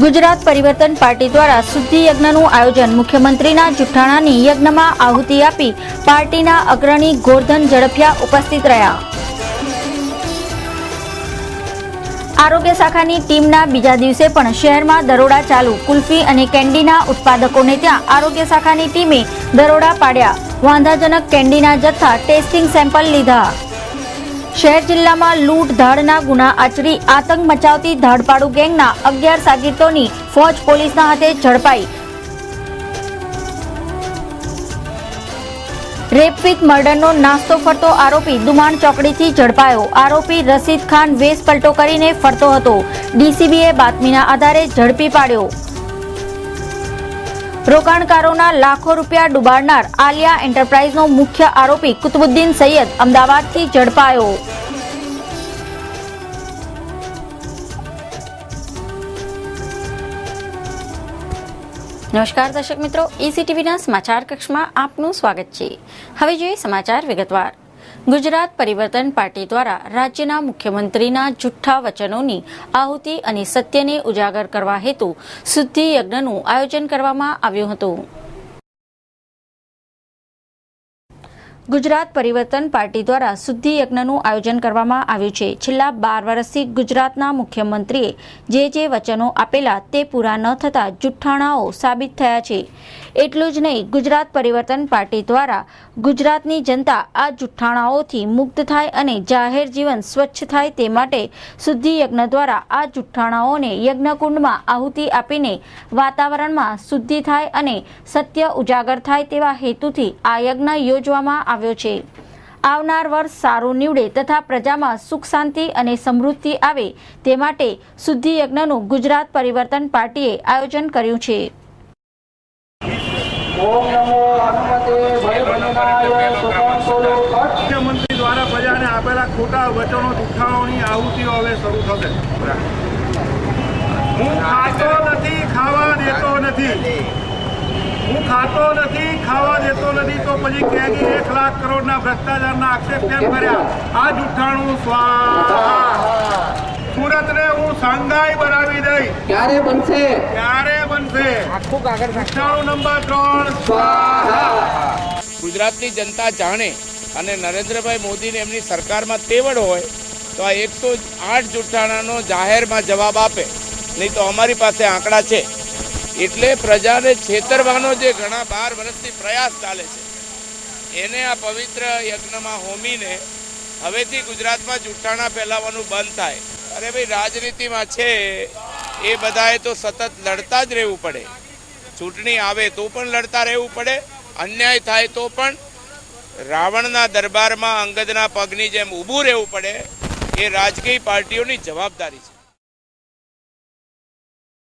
ગુજરાત પરિવર્તન પાર્ટી દ્વારા શુદ્ધિ યજ્ઞનું આયોજન મુખ્યમંત્રીના જુઠ્ઠાણાની યજ્ઞમાં આહુતિ આપી પાર્ટીના અગ્રણી ગોરધન ઝડપિયા ઉપસ્થિત રહ્યા। આરોગ્ય શાખાની ટીમના બીજા દિવસે પણ શહેરમાં દરોડા ચાલુ। કુલ્ફી અને કેન્ડીના ઉત્પાદકોને ત્યાં આરોગ્ય શાખાની ટીમે દરોડા પાડ્યા। વાંધાજનક કેન્ડીના જથ્થા ટેસ્ટિંગ સેમ્પલ લીધા। શહેર જિલ્લામાં લૂંટ ધાડના ગુના આચરી આતંક મચાવતી ધાડપાડુ ગેંગના 11 સાગીરતોની ફોજ પોલીસના હાથે ઝડપાઈ। રેપ વિથ મર્ડરનો નાસ્તો ફરતો આરોપી દુમાણ ચોકડીથી ઝડપાયો। આરોપી રશીદ ખાન વેશ પલટો કરીને ફરતો હતો। ડીસીબીએ બાતમીના આધારે ઝડપી પાડ્યો। રોકાણકારોના લાખો રૂપિયા ડૂબાડનાર આલિયા એન્ટરપ્રાઇઝનો મુખ્ય આરોપી કુતુબુદ્દીન સૈયદ અમદાવાદથી ઝડપાયો। નમસ્કાર દર્શક મિત્રો, ECTVના સમાચાર કક્ષમાં આપનું સ્વાગત છે। હવે જોઈએ સમાચાર વિગતવાર। ગુજરાત પરિવર્તન પાર્ટી દ્વારા રાજ્યના મુખ્યમંત્રીના જુઠ્ઠા વચનોની આહુતિ અને સત્યને ઉજાગર કરવા હેતુ શુદ્ધિ યજ્ઞનું આયોજન કરવામાં આવ્યું હતું। ગુજરાત પરિવર્તન પાર્ટી દ્વારા શુદ્ધિ યજ્ઞનું આયોજન કરવામાં આવ્યું છે। છેલ્લા 12 વર્ષથી ગુજરાતના મુખ્યમંત્રીએ જે વચનો આપેલા તે પૂરા ન થતા જુઠ્ઠાણાઓ સાબિત થયા છે। એટલું જ નહીં, ગુજરાત પરિવર્તન પાર્ટી દ્વારા ગુજરાતની જનતા આ જુઠ્ઠાણાઓથી મુક્ત થાય અને જાહેર જીવન સ્વચ્છ થાય તે માટે શુદ્ધિ યજ્ઞ દ્વારા આ જુઠ્ઠાણાઓને યજ્ઞકુંડમાં આહુતિ આપીને વાતાવરણમાં શુદ્ધિ થાય અને સત્ય ઉજાગર થાય તેવા હેતુથી આ યજ્ઞ યોજવામાં આવ્યો છે। આવનાર વર્ષ સારું નીવડે તથા પ્રજામાં સુખ શાંતિ અને સમૃદ્ધિ આવે તે માટે શુદ્ધિ યજ્ઞનું ગુજરાત પરિવર્તન પાર્ટીએ આયોજન કર્યું છે। ओम नमो हनुमते भयभंजनाय मुख्यमंत्री द्वारा प्रजाने आपेला खोटा वचनों जूठाणोनी आहुतिओ हवे शरू थशे। હું ખાતો નથી ખાવા દેતો નથી, હું ખાતો નથી ખાવા દેતો નથી તો પછી કેગી 1 લાખ કરોડના ભ્રષ્ટાચારના આક્ષેપ કેમ કર્યા? આ જૂઠાણું સ્વાહા। સુરતને હું સાંઘાઈ બનાવી દઈ। ક્યારે બનશે? ક્યારે બનશે? આખું કાગળ જૂઠાણું નંબર 3 સ્વાહા। ગુજરાતની જનતા જાણે અને નરેન્દ્રભાઈ મોદીને એમની સરકારમાં તેવડ હોય તો આ 108 જૂઠાણાનો જાહેરમાં જવાબ આપે, નહીં તો અમારી પાસે આંકડા છે। એટલે પ્રજાને છેતરવાનો જે ઘણા 12 વર્ષથી પ્રયાસ ચાલે છે એને આ પવિત્ર યજ્ઞમાં હોમીને હવેથી ગુજરાતમાં જૂઠાણા ફેલાવવાનું બંધ થાય। અરે ભાઈ, રાજનીતિમાં છે એ બધાએ તો સતત લડતા જ રહેવું પડે। ચૂંટણી આવે તો પણ લડતા રહેવું પડે, અન્યાય થાય તો પણ રાવણના દરબારમાં અંગદના પગની જેમ ઊભું રહેવું પડે। એ રાજકીય પાર્ટીઓની જવાબદારી છે।